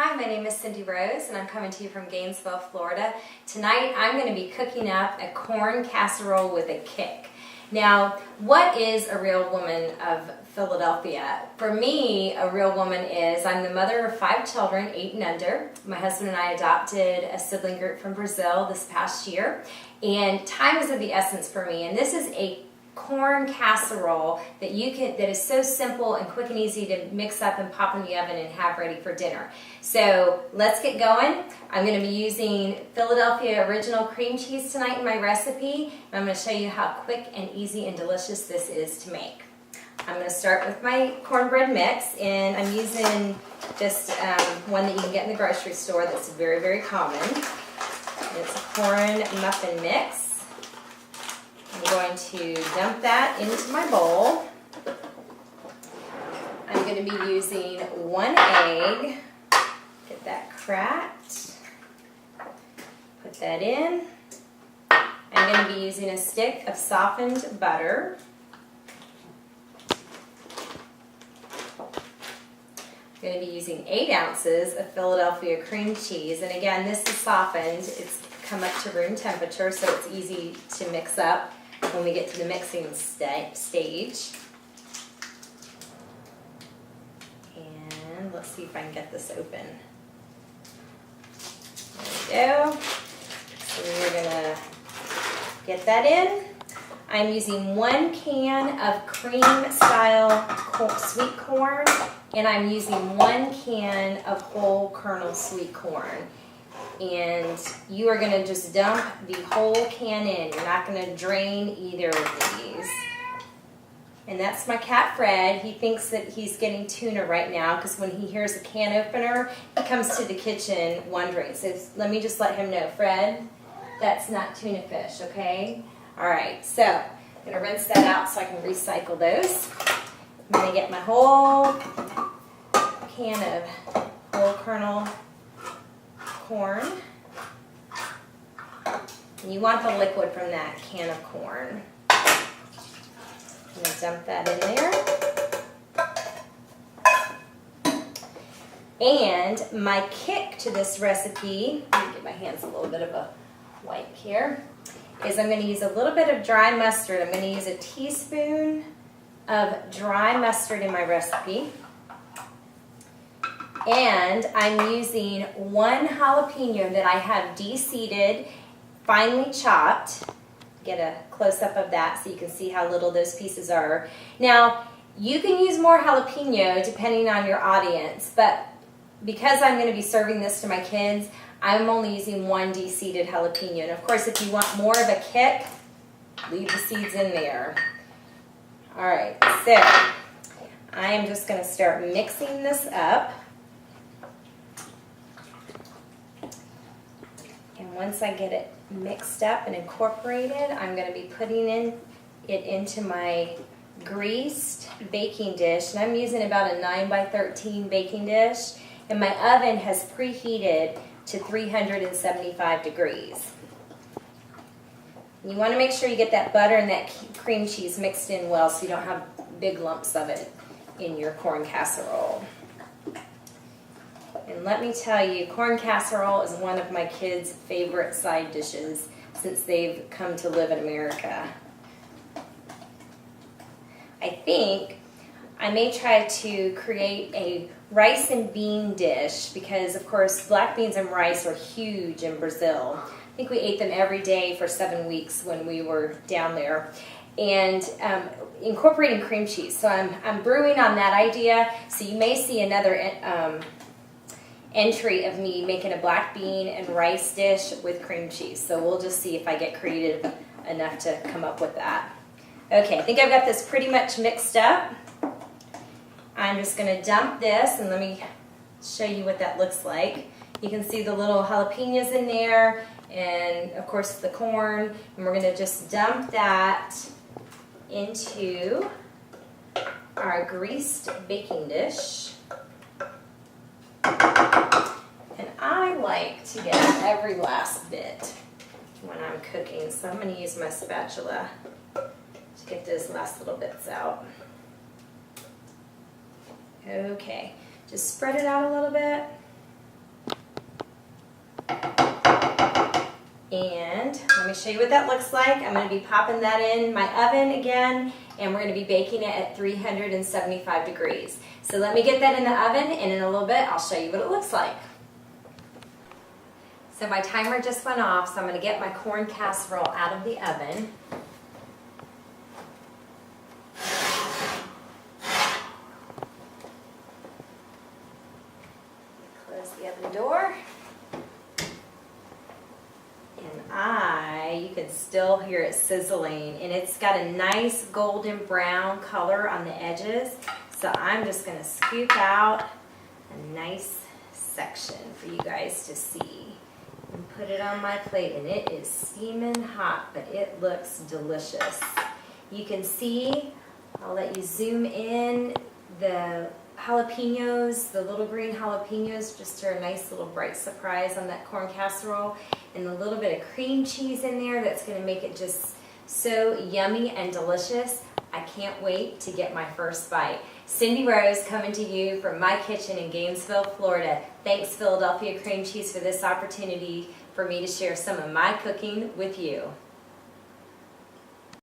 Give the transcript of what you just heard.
Hi, my name is Cindy Rose and I'm coming to you from Gainesville, Florida. Tonight I'm going to be cooking up a corn casserole with a kick. Now, what is a real woman of Philadelphia? For me, a real woman is, I'm the mother of 5 children, 8 and under. My husband and I adopted a sibling group from Brazil this past year, and time is of the essence for me. And this is a corn casserole that is so simple and quick and easy to mix up and pop in the oven and have ready for dinner. So let's get going. I'm going to be using Philadelphia original cream cheese tonight in my recipe. I'm going to show you how quick and easy and delicious this is to make. I'm going to start with my cornbread mix, and I'm using just one that you can get in the grocery store that's very, very common. It's a corn muffin mix. I'm going to dump that into my bowl. I'm going to be using 1 egg. Get that cracked. Put that in. I'm going to be using a stick of softened butter. I'm going to be using 8 ounces of Philadelphia cream cheese. And again, this is softened. It's come up to room temperature, so it's easy to mix up when we get to the mixing stage. And let's see if I can get this open. There we go. So we're gonna get that in. I'm using 1 can of cream style sweet corn, and I'm using 1 can of whole kernel sweet corn. And you are going to just dump the whole can in. You're not going to drain either of these. And that's my cat Fred. He thinks that he's getting tuna right now because when he hears a can opener, he comes to the kitchen wondering. So let him know, Fred, that's not tuna fish, okay? All right, so I'm going to rinse that out so I can recycle those. I'm going to get my whole can of whole kernel corn. And you want the liquid from that can of corn. I'm going to dump that in there. And my kick to this recipe, let me get my hands a little bit of a wipe here, is I'm going to use a little bit of dry mustard. I'm going to use a teaspoon of dry mustard in my recipe. And I'm using 1 jalapeno that I have de-seeded, finely chopped. Get a close-up of that so you can see how little those pieces are. Now, you can use more jalapeno depending on your audience, but because I'm going to be serving this to my kids, I'm only using 1 de-seeded jalapeno. And of course, if you want more of a kick, leave the seeds in there. All right, so I am just going to start mixing this up. And once I get it mixed up and incorporated, I'm going to be putting it into my greased baking dish. And I'm using about a 9 by 13 baking dish. And my oven has preheated to 375 degrees. And you want to make sure you get that butter and that cream cheese mixed in well so you don't have big lumps of it in your corn casserole. And let me tell you, corn casserole is one of my kids' favorite side dishes since they've come to live in America. I think I may try to create a rice and bean dish because, of course, black beans and rice are huge in Brazil. I think we ate them every day for 7 weeks when we were down there. And incorporating cream cheese. So I'm brewing on that idea. So you may see another entry of me making a black bean and rice dish with cream cheese. So we'll just see if I get creative enough to come up with that. Okay, I think I've got this pretty much mixed up. I'm just going to dump this, and let me show you what that looks like. You can see the little jalapenos in there, and of course the corn, and we're going to just dump that into our greased baking dish. And I like to get every last bit when I'm cooking, so I'm going to use my spatula to get those last little bits out. Okay, just spread it out a little bit. And let me show you what that looks like. I'm going to be popping that in my oven again, and we're going to be baking it at 375 degrees. So let me get that in the oven, and in a little bit I'll show you what it looks like. So my timer just went off, so I'm going to get my corn casserole out of the oven. Close the oven door. And you can still hear it sizzling, and it's got a nice golden brown color on the edges. So I'm just going to scoop out a nice section for you guys to see and put it on my plate. And it is steaming hot, but it looks delicious. You can see, I'll let you zoom in, the jalapenos, the little green jalapenos just are a nice little bright surprise on that corn casserole, and a little bit of cream cheese in there that's going to make it just so yummy and delicious. I can't wait to get my first bite. Cindy Rose coming to you from my kitchen in Gainesville, Florida. Thanks Philadelphia Cream Cheese for this opportunity for me to share some of my cooking with you.